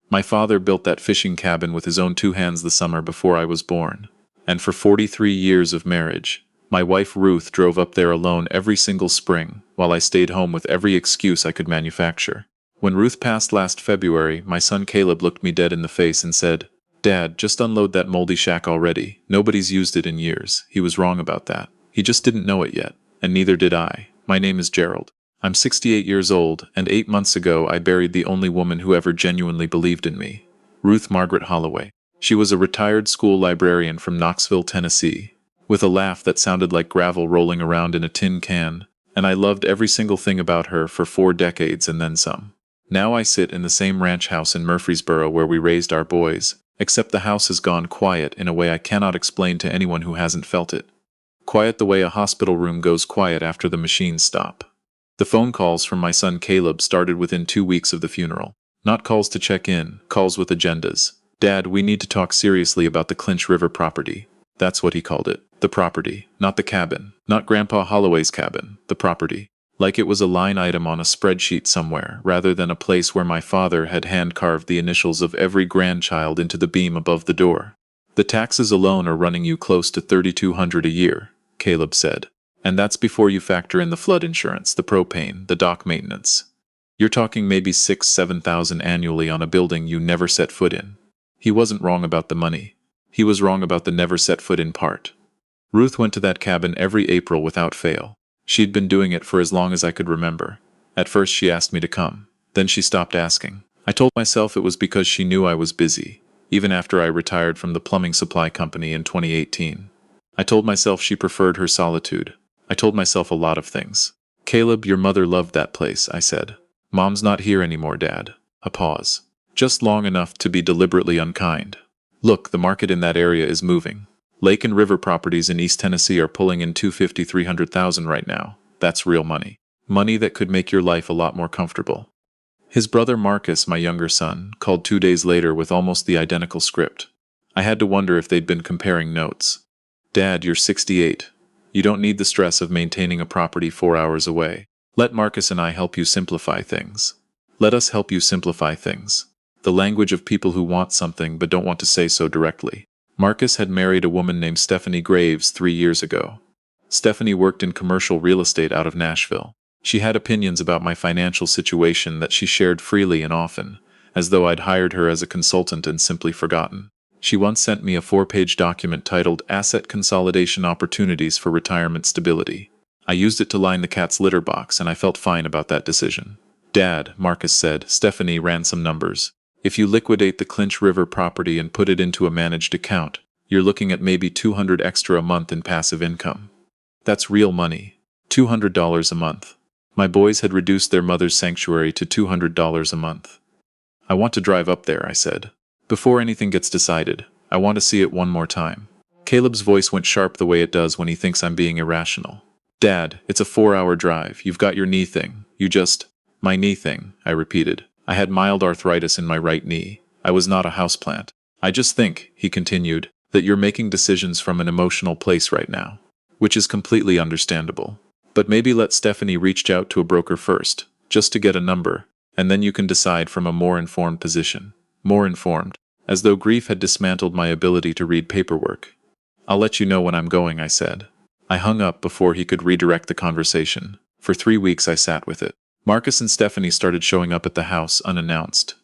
My father built that fishing cabin with his own two hands the summer before I was born. And for 43 years of marriage, my wife Ruth drove up there alone every single spring, while I stayed home with every excuse I could manufacture. When Ruth passed last February, my son Caleb looked me dead in the face and said, "Dad, just unload that moldy shack already. Nobody's used it in years." He was wrong about that. He just didn't know it yet, and neither did I. My name is Gerald. I'm 68 years old, and 8 months ago I buried the only woman who ever genuinely believed in me. Ruth Margaret Holloway. She was a retired school librarian from Knoxville, Tennessee, with a laugh that sounded like gravel rolling around in a tin can, and I loved every single thing about her for 4 decades and then some. Now I sit in the same ranch house in Murfreesboro where we raised our boys, except the house has gone quiet in a way I cannot explain to anyone who hasn't felt it. Quiet the way a hospital room goes quiet after the machines stop. The phone calls from my son Caleb started within 2 weeks of the funeral. Not calls to check in, calls with agendas. "Dad, we need to talk seriously about the Clinch River property." That's what he called it. The property, not the cabin. Not Grandpa Holloway's cabin, the property. Like it was a line item on a spreadsheet somewhere, rather than a place where my father had hand-carved the initials of every grandchild into the beam above the door. "The taxes alone are running you close to $3,200 a year," Caleb said. "And that's before you factor in the flood insurance, the propane, the dock maintenance. You're talking maybe $6,000–7,000 annually on a building you never set foot in." He wasn't wrong about the money. He was wrong about the never set foot in part. Ruth went to that cabin every April without fail. She'd been doing it for as long as I could remember. At first she asked me to come. Then she stopped asking. I told myself it was because she knew I was busy, even after I retired from the plumbing supply company in 2018. I told myself she preferred her solitude. I told myself a lot of things. "Caleb, your mother loved that place," I said. "Mom's not here anymore, Dad." A pause. Just long enough to be deliberately unkind. "Look, the market in that area is moving. Lake and river properties in East Tennessee are pulling in $250–300,000 right now. That's real money. Money that could make your life a lot more comfortable." His brother Marcus, my younger son, called 2 days later with almost the identical script. I had to wonder if they'd been comparing notes. "Dad, you're 68. You don't need the stress of maintaining a property 4 hours away. Let Marcus and I help you simplify things. Let us help you simplify things." The language of people who want something but don't want to say so directly. Marcus had married a woman named Stephanie Graves 3 years ago. Stephanie worked in commercial real estate out of Nashville. She had opinions about my financial situation that she shared freely and often, as though I'd hired her as a consultant and simply forgotten. She once sent me a 4-page document titled Asset Consolidation Opportunities for Retirement Stability. I used it to line the cat's litter box, and I felt fine about that decision. "Dad," Marcus said, Stephanie ran some numbers. "If you liquidate the Clinch River property and put it into a managed account, you're looking at maybe $200 extra a month in passive income. That's real money. $200 a month." My boys had reduced their mother's sanctuary to $200 a month. "I want to drive up there," I said. "Before anything gets decided, I want to see it one more time." Caleb's voice went sharp the way it does when he thinks I'm being irrational. "Dad, it's a 4-hour drive. You've got your knee thing. My knee thing," I repeated. I had mild arthritis in my right knee. I was not a houseplant. "I just think," he continued, "that you're making decisions from an emotional place right now." Which is completely understandable. But maybe let Stephanie reach out to a broker first, just to get a number, and then you can decide from a more informed position. More informed, as though grief had dismantled my ability to read paperwork. "I'll let you know when I'm going," I said. I hung up before he could redirect the conversation. For 3 weeks I sat with it. Marcus and Stephanie started showing up at the house unannounced.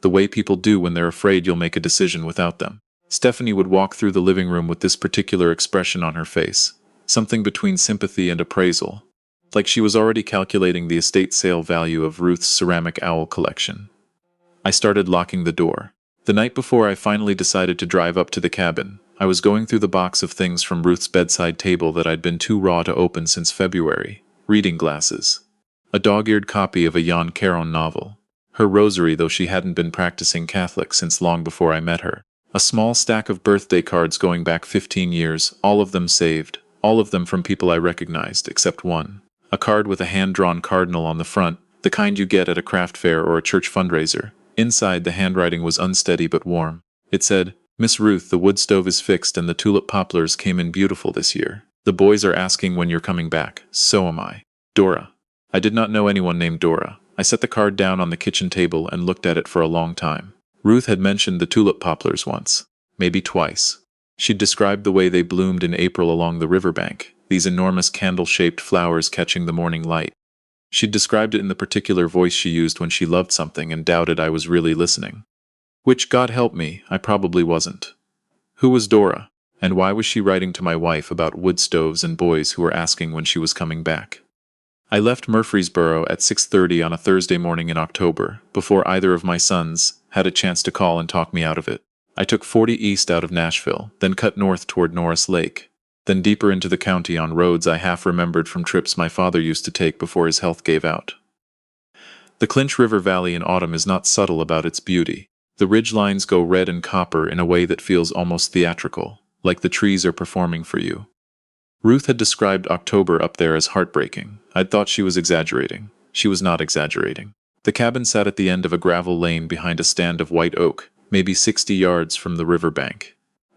The way people do when they're afraid you'll make a decision without them. Stephanie would walk through the living room with this particular expression on her face. Something between sympathy and appraisal. Like she was already calculating the estate sale value of Ruth's ceramic owl collection. I started locking the door. The night before I finally decided to drive up to the cabin, I was going through the box of things from Ruth's bedside table that I'd been too raw to open since February. Reading glasses. A dog-eared copy of a Jan Caron novel. Her rosary, though she hadn't been practicing Catholic since long before I met her. A small stack of birthday cards going back 15 years, all of them saved. All of them from people I recognized, except one. A card with a hand-drawn cardinal on the front, the kind you get at a craft fair or a church fundraiser. Inside, the handwriting was unsteady but warm. It said, "Miss Ruth, the wood stove is fixed and the tulip poplars came in beautiful this year. The boys are asking when you're coming back. So am I. Dora." I did not know anyone named Dora. I set the card down on the kitchen table and looked at it for a long time. Ruth had mentioned the tulip poplars once, maybe twice. She'd described the way they bloomed in April along the riverbank, these enormous candle-shaped flowers catching the morning light. She'd described it in the particular voice she used when she loved something and doubted I was really listening. Which, God help me, I probably wasn't. Who was Dora? And why was she writing to my wife about wood stoves and boys who were asking when she was coming back? I left Murfreesboro at 6:30 on a Thursday morning in October, before either of my sons had a chance to call and talk me out of it. I took 40 east out of Nashville, then cut north toward Norris Lake, then deeper into the county on roads I half remembered from trips my father used to take before his health gave out. The Clinch River Valley in autumn is not subtle about its beauty. The ridge lines go red and copper in a way that feels almost theatrical, like the trees are performing for you. Ruth had described October up there as heartbreaking. I'd thought she was exaggerating. She was not exaggerating. The cabin sat at the end of a gravel lane behind a stand of white oak, maybe 60 yards from the riverbank.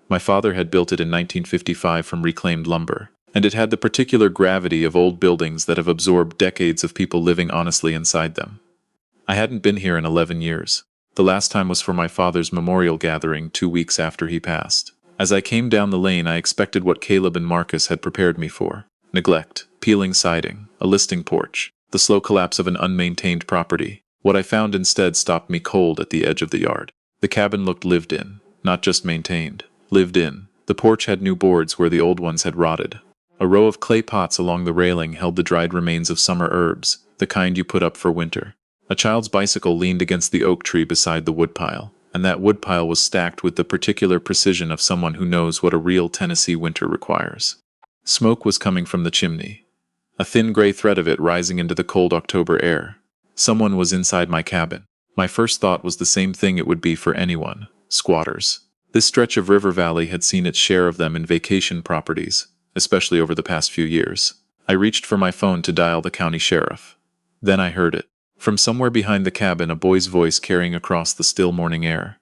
My father had built it in 1955 from reclaimed lumber, and it had the particular gravity of old buildings that have absorbed decades of people living honestly inside them. I hadn't been here in 11 years. The last time was for my father's memorial gathering 2 weeks after he passed. As I came down the lane, I expected what Caleb and Marcus had prepared me for: neglect, peeling siding, a listing porch, the slow collapse of an unmaintained property. What I found instead stopped me cold at the edge of the yard. The cabin looked lived in, not just maintained. Lived in. The porch had new boards where the old ones had rotted. A row of clay pots along the railing held the dried remains of summer herbs, the kind you put up for winter. A child's bicycle leaned against the oak tree beside the woodpile, and that woodpile was stacked with the particular precision of someone who knows what a real Tennessee winter requires. Smoke was coming from the chimney, a thin gray thread of it rising into the cold October air. Someone was inside my cabin. My first thought was the same thing it would be for anyone: squatters. This stretch of river valley had seen its share of them in vacation properties, especially over the past few years. I reached for my phone to dial the county sheriff. Then I heard it. From somewhere behind the cabin, a boy's voice carrying across the still morning air.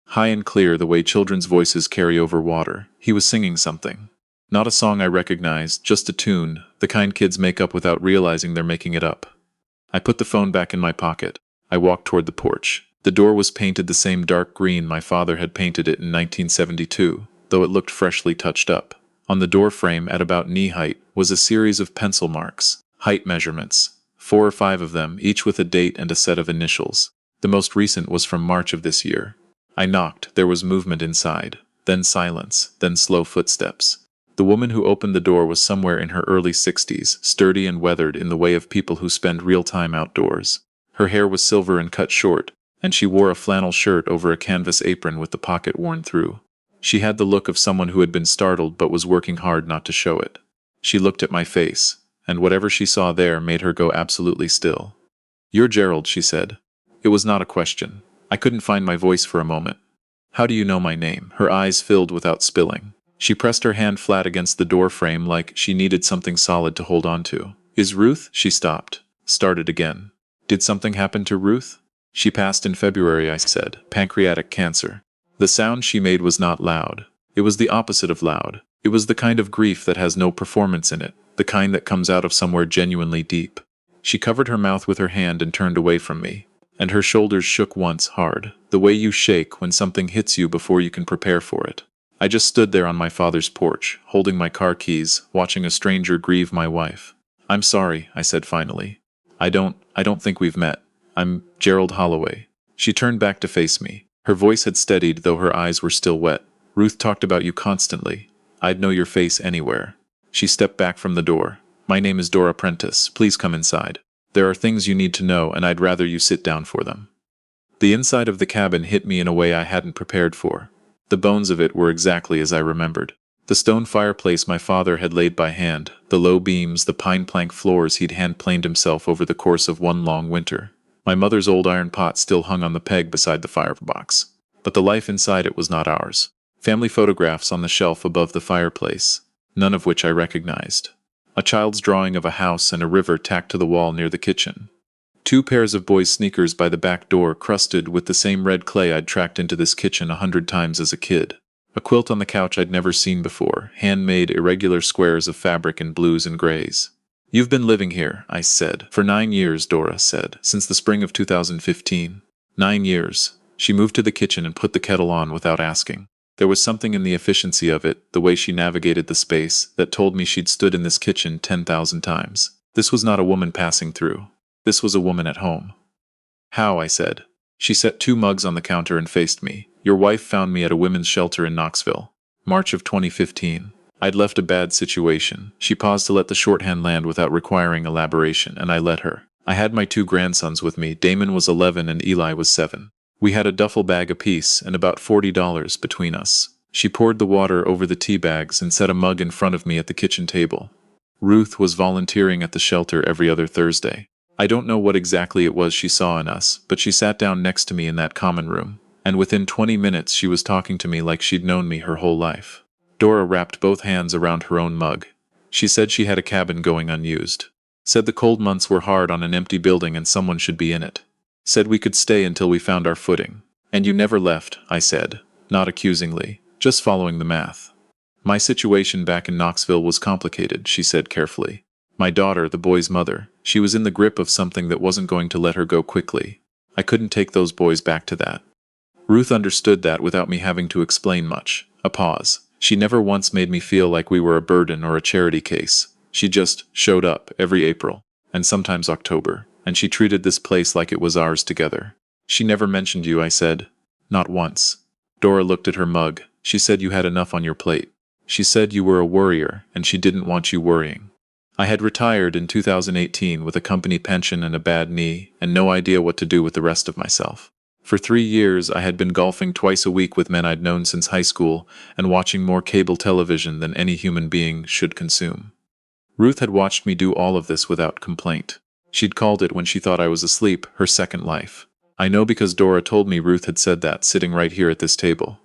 High and clear, the way children's voices carry over water. He was singing something. Not a song I recognized, just a tune, the kind kids make up without realizing they're making it up. I put the phone back in my pocket. I walked toward the porch. The door was painted the same dark green my father had painted it in 1972, though it looked freshly touched up. On the door frame, at about knee height, was a series of pencil marks, height measurements. 4 or 5 of them, each with a date and a set of initials. The most recent was from March of this year. I knocked. There was movement inside, then silence, then slow footsteps. The woman who opened the door was somewhere in her early 60s, sturdy and weathered in the way of people who spend real time outdoors. Her hair was silver and cut short, and she wore a flannel shirt over a canvas apron with the pocket worn through. She had the look of someone who had been startled but was working hard not to show it. She looked at my face, and whatever she saw there made her go absolutely still. "You're Gerald," she said. It was not a question. I couldn't find my voice for a moment. "How do you know my name?" Her eyes filled without spilling. She pressed her hand flat against the door frame like she needed something solid to hold on to. "Is Ruth?" She stopped. Started again. "Did something happen to Ruth?" "She passed in February," I said. "Pancreatic cancer." The sound she made was not loud. It was the opposite of loud. It was the kind of grief that has no performance in it, the kind that comes out of somewhere genuinely deep. She covered her mouth with her hand and turned away from me, and her shoulders shook once hard, the way you shake when something hits you before you can prepare for it. I just stood there on my father's porch, holding my car keys, watching a stranger grieve my wife. "I'm sorry," I said finally. I don't think we've met. I'm Gerald Holloway." She turned back to face me. Her voice had steadied, though her eyes were still wet. "Ruth talked about you constantly. I'd know your face anywhere." She stepped back from the door. "My name is Dora Prentice. Please come inside. There are things you need to know, and I'd rather you sit down for them." The inside of the cabin hit me in a way I hadn't prepared for. The bones of it were exactly as I remembered. The stone fireplace my father had laid by hand, the low beams, the pine plank floors he'd hand-planed himself over the course of one long winter. My mother's old iron pot still hung on the peg beside the firebox. But the life inside it was not ours. Family photographs on the shelf above the fireplace, none of which I recognized. A child's drawing of a house and a river tacked to the wall near the kitchen. 2 pairs of boys' sneakers by the back door, crusted with the same red clay I'd tracked into this kitchen 100 times as a kid. A quilt on the couch I'd never seen before, handmade irregular squares of fabric in blues and grays. "You've been living here," I said. "For 9 years," Dora said. "Since the spring of 2015. 9 years." She moved to the kitchen and put the kettle on without asking. There was something in the efficiency of it, the way she navigated the space, that told me she'd stood in this kitchen 10,000 times. This was not a woman passing through. This was a woman at home. How? I said. She set 2 mugs on the counter and faced me. Your wife found me at a women's shelter in Knoxville. March of 2015. I'd left a bad situation. She paused to let the shorthand land without requiring elaboration, and I let her. I had my 2 grandsons with me. Damon was 11 and Eli was 7. We had a duffel bag apiece and about $40 between us. She poured the water over the tea bags and set a mug in front of me at the kitchen table. Ruth was volunteering at the shelter every other Thursday. I don't know what exactly it was she saw in us, but she sat down next to me in that common room, and within 20 minutes she was talking to me like she'd known me her whole life. Dora wrapped both hands around her own mug. She said she had a cabin going unused. Said the cold months were hard on an empty building and someone should be in it. Said we could stay until we found our footing. And you never left, I said, not accusingly, just following the math. My situation back in Knoxville was complicated, she said carefully. My daughter, the boy's mother, she was in the grip of something that wasn't going to let her go quickly. I couldn't take those boys back to that. Ruth understood that without me having to explain much. A pause. She never once made me feel like we were a burden or a charity case. She just showed up every April, and sometimes October, and she treated this place like it was ours together. She never mentioned you, I said. Not once. Dora looked at her mug. She said you had enough on your plate. She said you were a worrier, and she didn't want you worrying. I had retired in 2018 with a company pension and a bad knee, and no idea what to do with the rest of myself. For 3 years I had been golfing twice a week with men I'd known since high school, and watching more cable television than any human being should consume. Ruth had watched me do all of this without complaint. She'd called it, when she thought I was asleep, her second life. I know because Dora told me Ruth had said that, sitting right here at this table.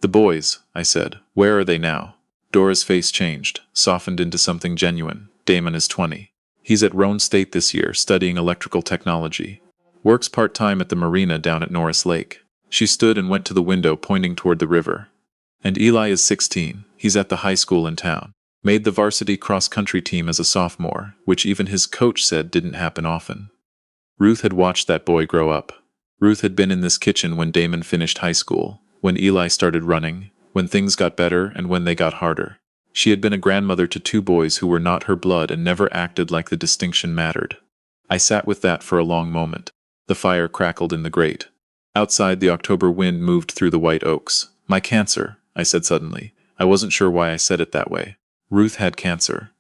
The boys, I said, where are they now? Dora's face changed, softened into something genuine. Damon is 20. He's at Roane State this year, studying electrical technology. Works part-time at the marina down at Norris Lake. She stood and went to the window, pointing toward the river. And Eli is 16. He's at the high school in town. Made the varsity cross-country team as a sophomore, which even his coach said didn't happen often. Ruth had watched that boy grow up. Ruth had been in this kitchen when Damon finished high school, when Eli started running, when things got better and when they got harder. She had been a grandmother to 2 boys who were not her blood and never acted like the distinction mattered. I sat with that for a long moment. The fire crackled in the grate. Outside, the October wind moved through the white oaks. My cancer, I said suddenly. I wasn't sure why I said it that way. Ruth had cancer.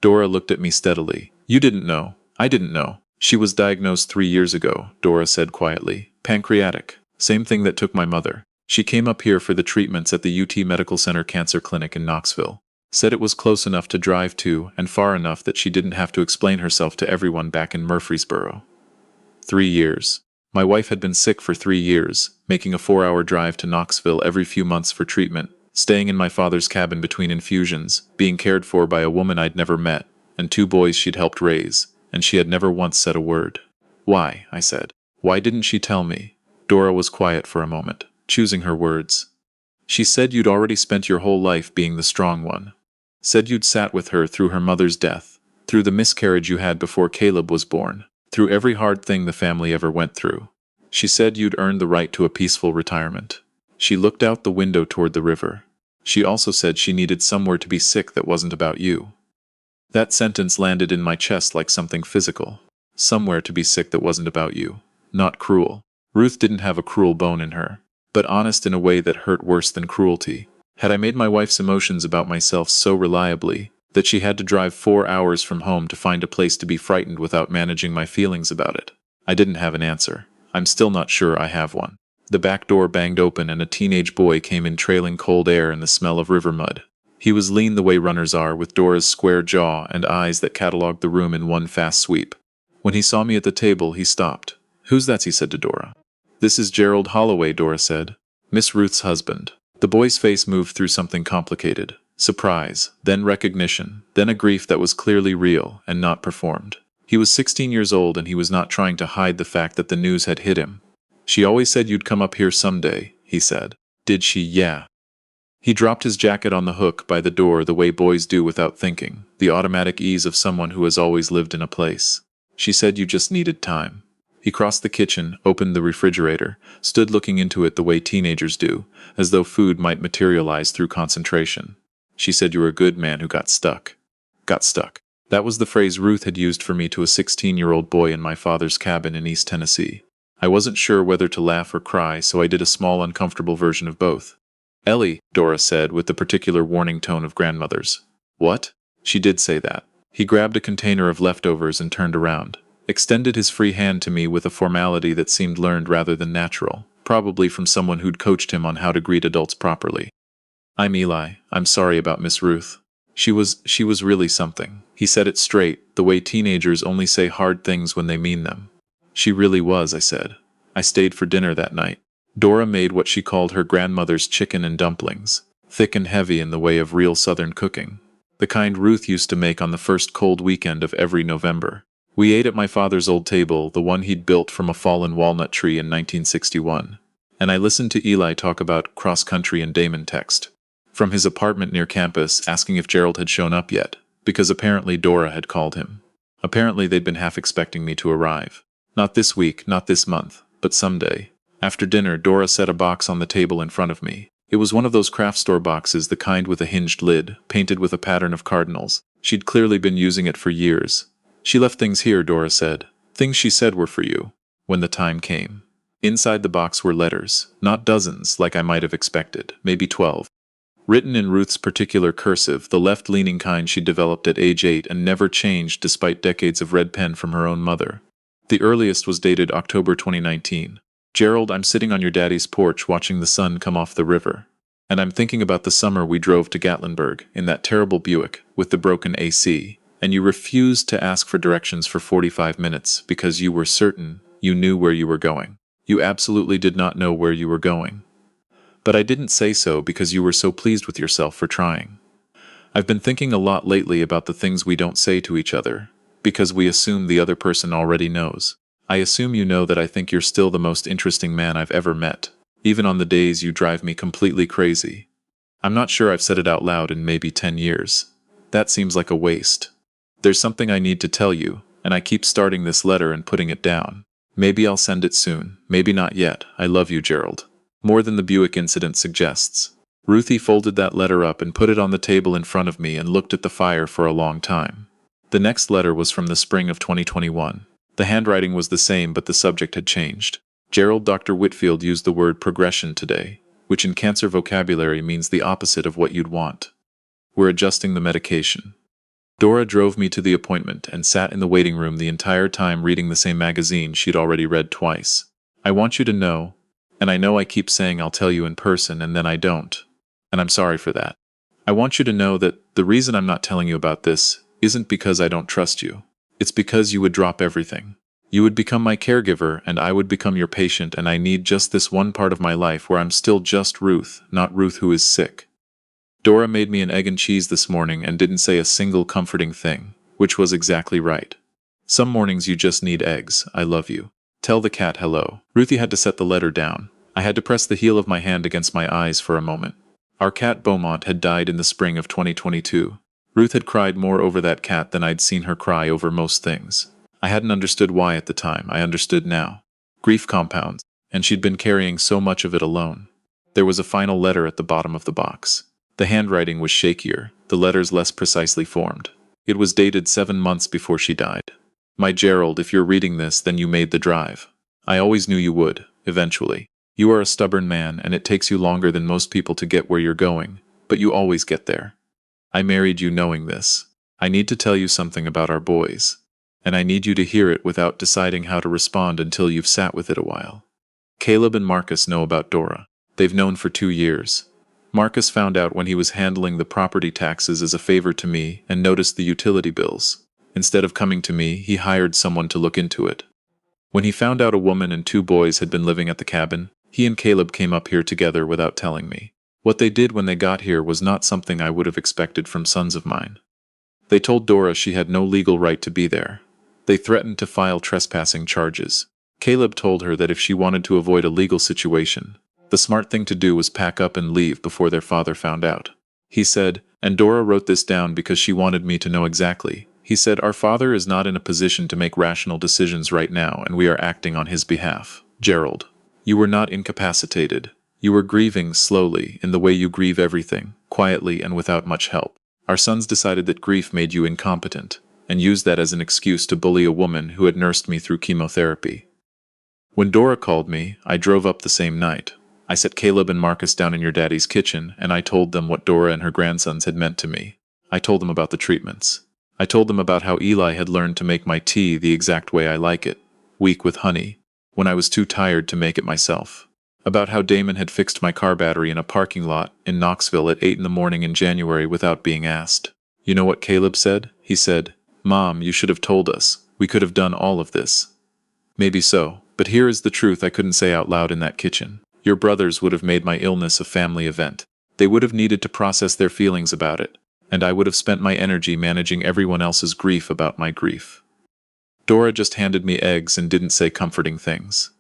Dora looked at me steadily. You didn't know. I didn't know. She was diagnosed 3 years ago, Dora said quietly. Pancreatic. Same thing that took my mother. She came up here for the treatments at the UT Medical Center Cancer Clinic in Knoxville. Said it was close enough to drive to and far enough that she didn't have to explain herself to everyone back in Murfreesboro. 3 years. My wife had been sick for 3 years, making a 4-hour drive to Knoxville every few months for treatment, staying in my father's cabin between infusions, being cared for by a woman I'd never met, and 2 boys she'd helped raise, and she had never once said a word. Why? I said. Why didn't she tell me? Dora was quiet for a moment, choosing her words. She said you'd already spent your whole life being the strong one. Said you'd sat with her through her mother's death, through the miscarriage you had before Caleb was born, through every hard thing the family ever went through. She said you'd earned the right to a peaceful retirement. She looked out the window toward the river. She also said she needed somewhere to be sick that wasn't about you. That sentence landed in my chest like something physical. Somewhere to be sick that wasn't about you. Not cruel. Ruth didn't have a cruel bone in her, but honest in a way that hurt worse than cruelty. Had I made my wife's emotions about myself so reliably that she had to drive 4 hours from home to find a place to be frightened without managing my feelings about it? I didn't have an answer. I'm still not sure I have one. The back door banged open and a teenage boy came in, trailing cold air and the smell of river mud. He was lean the way runners are, with Dora's square jaw and eyes that catalogued the room in one fast sweep. When he saw me at the table, he stopped. Who's that? He said to Dora. This is Gerald Holloway, Dora said. Miss Ruth's husband. The boy's face moved through something complicated. Surprise, then recognition, then a grief that was clearly real and not performed. He was 16 years old and he was not trying to hide the fact that the news had hit him. She always said you'd come up here someday, he said. Did she? Yeah. He dropped his jacket on the hook by the door the way boys do without thinking, the automatic ease of someone who has always lived in a place. She said you just needed time. He crossed the kitchen, opened the refrigerator, stood looking into it the way teenagers do, as though food might materialize through concentration. She said you were a good man who got stuck. Got stuck. That was the phrase Ruth had used for me to a 16-year-old boy in my father's cabin in East Tennessee. I wasn't sure whether to laugh or cry, so I did a small uncomfortable version of both. Ellie, Dora said with the particular warning tone of grandmothers. What? She did say that. He grabbed a container of leftovers and turned around. Extended his free hand to me with a formality that seemed learned rather than natural, probably from someone who'd coached him on how to greet adults properly. I'm Eli. I'm sorry about Miss Ruth. She was really something. He said it straight, the way teenagers only say hard things when they mean them. She really was, I said. I stayed for dinner that night. Dora made what she called her grandmother's chicken and dumplings, thick and heavy in the way of real Southern cooking, the kind Ruth used to make on the first cold weekend of every November. We ate at my father's old table, the one he'd built from a fallen walnut tree in 1961, and I listened to Eli talk about cross-country and Damon text from his apartment near campus, asking if Gerald had shown up yet, because apparently Dora had called him. Apparently they'd been half expecting me to arrive. Not this week, not this month, but someday. After dinner, Dora set a box on the table in front of me. It was one of those craft store boxes, the kind with a hinged lid, painted with a pattern of cardinals. She'd clearly been using it for years. She left things here, Dora said. Things she said were for you, when the time came. Inside the box were letters, not dozens, like I might have expected, maybe 12. Written in Ruth's particular cursive, the left-leaning kind she'd developed at age 8 and never changed despite decades of red pen from her own mother. The earliest was dated October 2019. Gerald, I'm sitting on your daddy's porch watching the sun come off the river. And I'm thinking about the summer we drove to Gatlinburg in that terrible Buick with the broken AC, and you refused to ask for directions for 45 minutes because you were certain you knew where you were going. You absolutely did not know where you were going. But I didn't say so because you were so pleased with yourself for trying. I've been thinking a lot lately about the things we don't say to each other, because we assume the other person already knows. I assume you know that I think you're still the most interesting man I've ever met, even on the days you drive me completely crazy. I'm not sure I've said it out loud in maybe 10 years. That seems like a waste. There's something I need to tell you, and I keep starting this letter and putting it down. Maybe I'll send it soon, maybe not yet. I love you, Gerald. More than the Buick incident suggests. Ruthie folded that letter up and put it on the table in front of me and looked at the fire for a long time. The next letter was from the spring of 2021. The handwriting was the same, but the subject had changed. Gerald, Dr. Whitfield used the word progression today, which in cancer vocabulary means the opposite of what you'd want. We're adjusting the medication. Dora drove me to the appointment and sat in the waiting room the entire time reading the same magazine she'd already read twice. I want you to know, and I know I keep saying I'll tell you in person and then I don't, and I'm sorry for that. I want you to know that the reason I'm not telling you about this isn't because I don't trust you. It's because you would drop everything. You would become my caregiver and I would become your patient, and I need just this one part of my life where I'm still just Ruth, not Ruth who is sick. Dora made me an egg and cheese this morning and didn't say a single comforting thing, which was exactly right. Some mornings you just need eggs. I love you. Tell the cat hello. Ruthie had to set the letter down. I had to press the heel of my hand against my eyes for a moment. Our cat Beaumont had died in the spring of 2022. Ruth had cried more over that cat than I'd seen her cry over most things. I hadn't understood why at the time. I understood now. Grief compounds, and she'd been carrying so much of it alone. There was a final letter at the bottom of the box. The handwriting was shakier, the letters less precisely formed. It was dated 7 months before she died. My Gerald, if you're reading this, then you made the drive. I always knew you would, eventually. You are a stubborn man, and it takes you longer than most people to get where you're going, but you always get there. I married you knowing this. I need to tell you something about our boys, and I need you to hear it without deciding how to respond until you've sat with it a while. Caleb and Marcus know about Dora. They've known for 2 years. Marcus found out when he was handling the property taxes as a favor to me and noticed the utility bills. Instead of coming to me, he hired someone to look into it. When he found out a woman and 2 boys had been living at the cabin, he and Caleb came up here together without telling me. What they did when they got here was not something I would have expected from sons of mine. They told Dora she had no legal right to be there. They threatened to file trespassing charges. Caleb told her that if she wanted to avoid a legal situation, the smart thing to do was pack up and leave before their father found out. He said, and Dora wrote this down because she wanted me to know exactly, He said, "Our father is not in a position to make rational decisions right now, and we are acting on his behalf." Gerald, you were not incapacitated. You were grieving slowly, in the way you grieve everything, quietly and without much help. Our sons decided that grief made you incompetent, and used that as an excuse to bully a woman who had nursed me through chemotherapy. When Dora called me, I drove up the same night. I set Caleb and Marcus down in your daddy's kitchen, and I told them what Dora and her grandsons had meant to me. I told them about the treatments. I told them about how Eli had learned to make my tea the exact way I like it, weak with honey, when I was too tired to make it myself. About how Damon had fixed my car battery in a parking lot in Knoxville at 8 in the morning in January without being asked. You know what Caleb said? He said, "Mom, you should have told us. We could have done all of this." Maybe so, but here is the truth I couldn't say out loud in that kitchen. Your brothers would have made my illness a family event. They would have needed to process their feelings about it, and I would have spent my energy managing everyone else's grief about my grief. Dora just handed me eggs and didn't say comforting things.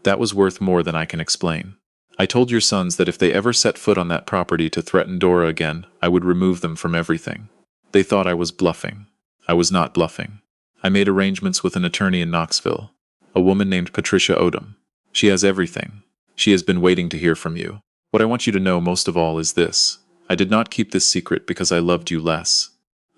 That was worth more than I can explain. I told your sons that if they ever set foot on that property to threaten Dora again, I would remove them from everything. They thought I was bluffing. I was not bluffing. I made arrangements with an attorney in Knoxville, a woman named Patricia Odom. She has everything. She has been waiting to hear from you. What I want you to know most of all is this. I did not keep this secret because I loved you less.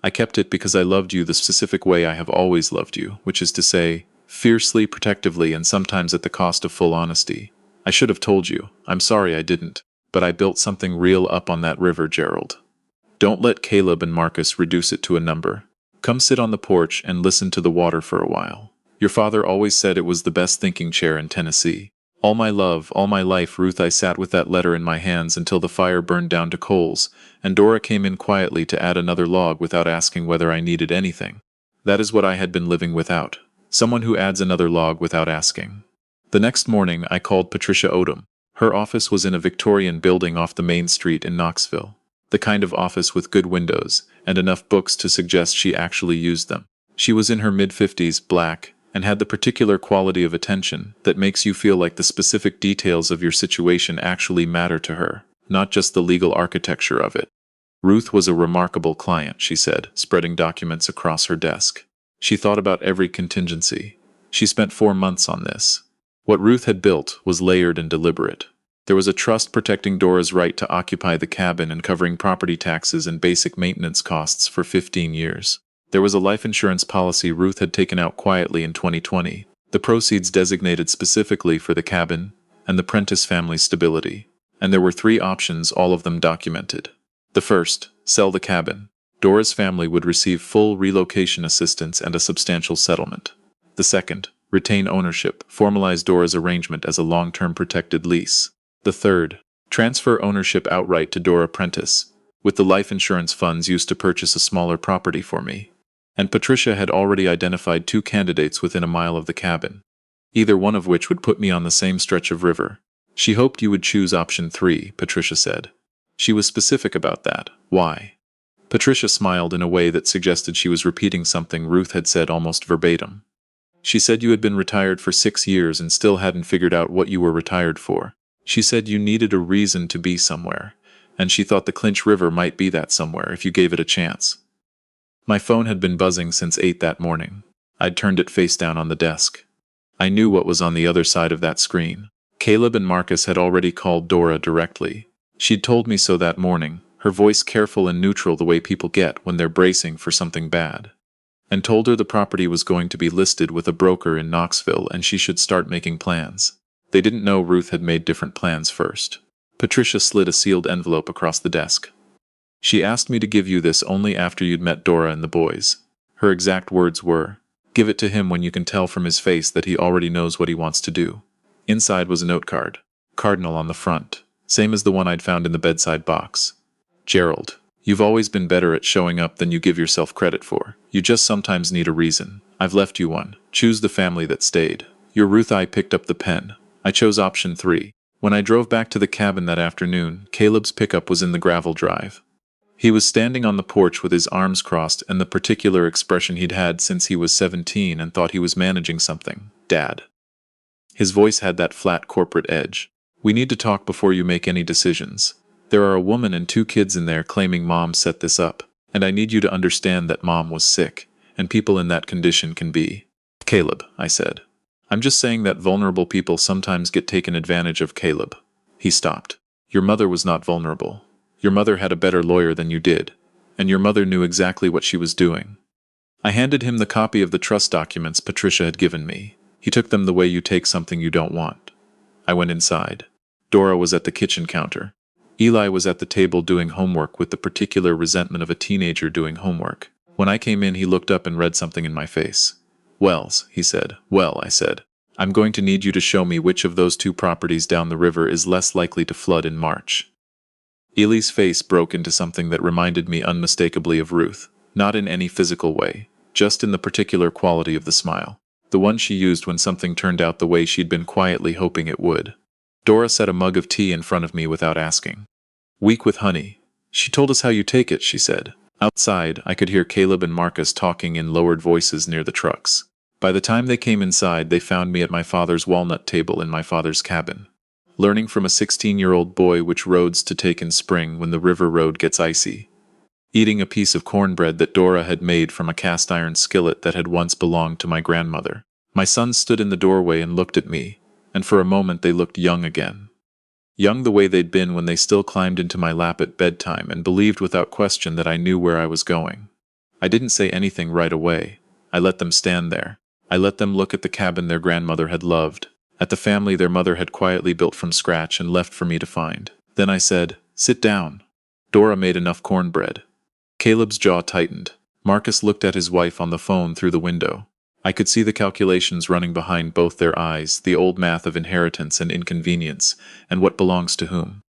I kept it because I loved you the specific way I have always loved you, which is to say, fiercely, protectively, and sometimes at the cost of full honesty. I should have told you. I'm sorry I didn't. But I built something real up on that river, Gerald. Don't let Caleb and Marcus reduce it to a number. Come sit on the porch and listen to the water for a while. Your father always said it was the best thinking chair in Tennessee. All my love, all my life, Ruth, I sat with that letter in my hands until the fire burned down to coals, and Dora came in quietly to add another log without asking whether I needed anything. That is what I had been living without. Someone who adds another log without asking. The next morning, I called Patricia Odom. Her office was in a Victorian building off the main street in Knoxville. The kind of office with good windows, and enough books to suggest she actually used them. She was in her mid-50s, black, and had the particular quality of attention that makes you feel like the specific details of your situation actually matter to her, not just the legal architecture of it. Ruth was a remarkable client, she said, spreading documents across her desk. She thought about every contingency. She spent 4 months on this. What Ruth had built was layered and deliberate. There was a trust protecting Dora's right to occupy the cabin and covering property taxes and basic maintenance costs for 15 years. There was a life insurance policy Ruth had taken out quietly in 2020, the proceeds designated specifically for the cabin and the Prentice family's stability. And there were 3 options, all of them documented. The first, sell the cabin. Dora's family would receive full relocation assistance and a substantial settlement. The second, retain ownership, formalize Dora's arrangement as a long-term protected lease. The third, transfer ownership outright to Dora Prentice, with the life insurance funds used to purchase a smaller property for me. And Patricia had already identified 2 candidates within a mile of the cabin, either one of which would put me on the same stretch of river. She hoped you would choose option 3, Patricia said. She was specific about that. Why? Patricia smiled in a way that suggested she was repeating something Ruth had said almost verbatim. She said you had been retired for 6 years and still hadn't figured out what you were retired for. She said you needed a reason to be somewhere, and she thought the Clinch River might be that somewhere if you gave it a chance. My phone had been buzzing since 8 that morning. I'd turned it face down on the desk. I knew what was on the other side of that screen. Caleb and Marcus had already called Dora directly. She'd told me so that morning, her voice careful and neutral the way people get when they're bracing for something bad. And told her the property was going to be listed with a broker in Knoxville and she should start making plans. They didn't know Ruth had made different plans first. Patricia slid a sealed envelope across the desk. She asked me to give you this only after you'd met Dora and the boys. Her exact words were, "Give it to him when you can tell from his face that he already knows what he wants to do." Inside was a note card, cardinal on the front, same as the one I'd found in the bedside box. Gerald, you've always been better at showing up than you give yourself credit for. You just sometimes need a reason. I've left you one. Choose the family that stayed. Your Ruth. I picked up the pen. I chose option 3. When I drove back to the cabin that afternoon, Caleb's pickup was in the gravel drive. He was standing on the porch with his arms crossed and the particular expression he'd had since he was 17 and thought he was managing something. Dad. His voice had that flat corporate edge. We need to talk before you make any decisions. There are a woman and 2 kids in there claiming Mom set this up, and I need you to understand that Mom was sick, and people in that condition can be. Caleb, I said. I'm just saying that vulnerable people sometimes get taken advantage of. Caleb. He stopped. Your mother was not vulnerable. Your mother had a better lawyer than you did, and your mother knew exactly what she was doing. I handed him the copy of the trust documents Patricia had given me. He took them the way you take something you don't want. I went inside. Dora was at the kitchen counter. Eli was at the table doing homework with the particular resentment of a teenager doing homework. When I came in, he looked up and read something in my face. Wells, he said. Well, I said. I'm going to need you to show me which of those 2 properties down the river is less likely to flood in March. Eli's face broke into something that reminded me unmistakably of Ruth, not in any physical way, just in the particular quality of the smile. The one she used when something turned out the way she'd been quietly hoping it would. Dora set a mug of tea in front of me without asking. Weak with honey. She told us how you take it, she said. Outside, I could hear Caleb and Marcus talking in lowered voices near the trucks. By the time they came inside, they found me at my father's walnut table in my father's cabin, learning from a 16-year-old boy which roads to take in spring when the river road gets icy, eating a piece of cornbread that Dora had made from a cast-iron skillet that had once belonged to my grandmother. My sons stood in the doorway and looked at me, and for a moment they looked young again. Young the way they'd been when they still climbed into my lap at bedtime and believed without question that I knew where I was going. I didn't say anything right away. I let them stand there. I let them look at the cabin their grandmother had loved, at the family their mother had quietly built from scratch and left for me to find. Then I said, "Sit down." Dora made enough cornbread. Caleb's jaw tightened. Marcus looked at his wife on the phone through the window. I could see the calculations running behind both their eyes, the old math of inheritance and inconvenience, and what belongs to whom.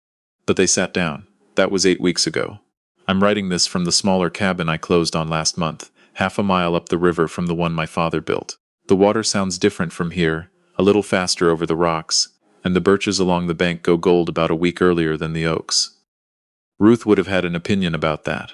But they sat down. That was 8 weeks ago. I'm writing this from the smaller cabin I closed on last month, half a mile up the river from the one my father built. The water sounds different from here, a little faster over the rocks, and the birches along the bank go gold about a week earlier than the oaks. Ruth would have had an opinion about that.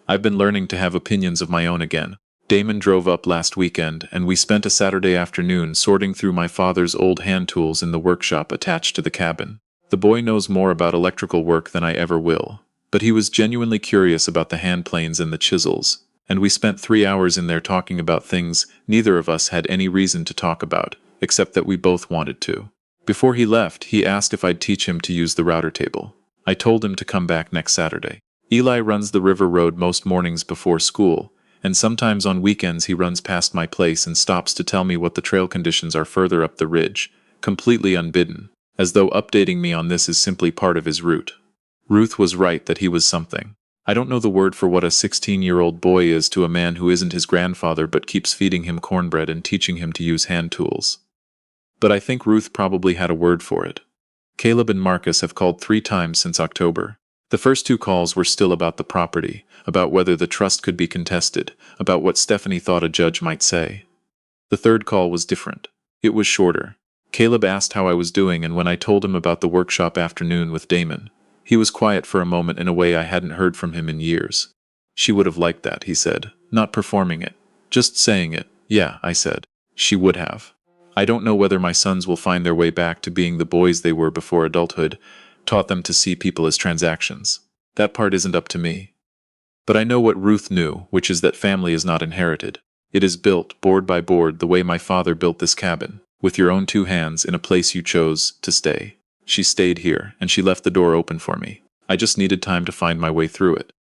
I've been learning to have opinions of my own again. Damon drove up last weekend, and we spent a Saturday afternoon sorting through my father's old hand tools in the workshop attached to the cabin. The boy knows more about electrical work than I ever will, but he was genuinely curious about the hand planes and the chisels, and we spent 3 hours in there talking about things neither of us had any reason to talk about, except that we both wanted to. Before he left, he asked if I'd teach him to use the router table. I told him to come back next Saturday. Eli runs the river road most mornings before school, and sometimes on weekends he runs past my place and stops to tell me what the trail conditions are further up the ridge, completely unbidden, as though updating me on this is simply part of his route. Ruth was right that he was something. I don't know the word for what a 16-year-old boy is to a man who isn't his grandfather but keeps feeding him cornbread and teaching him to use hand tools. But I think Ruth probably had a word for it. Caleb and Marcus have called 3 times since October. The first 2 calls were still about the property, about whether the trust could be contested, about what Stephanie thought a judge might say. The 3rd call was different. It was shorter. Caleb asked how I was doing, and when I told him about the workshop afternoon with Damon, he was quiet for a moment in a way I hadn't heard from him in years. She would have liked that, he said, not performing it, just saying it. Yeah, I said. She would have. I don't know whether my sons will find their way back to being the boys they were before adulthood taught them to see people as transactions. That part isn't up to me. But I know what Ruth knew, which is that family is not inherited. It is built, board by board, the way my father built this cabin, with your own 2 hands in a place you chose to stay. She stayed here, and she left the door open for me. I just needed time to find my way through it.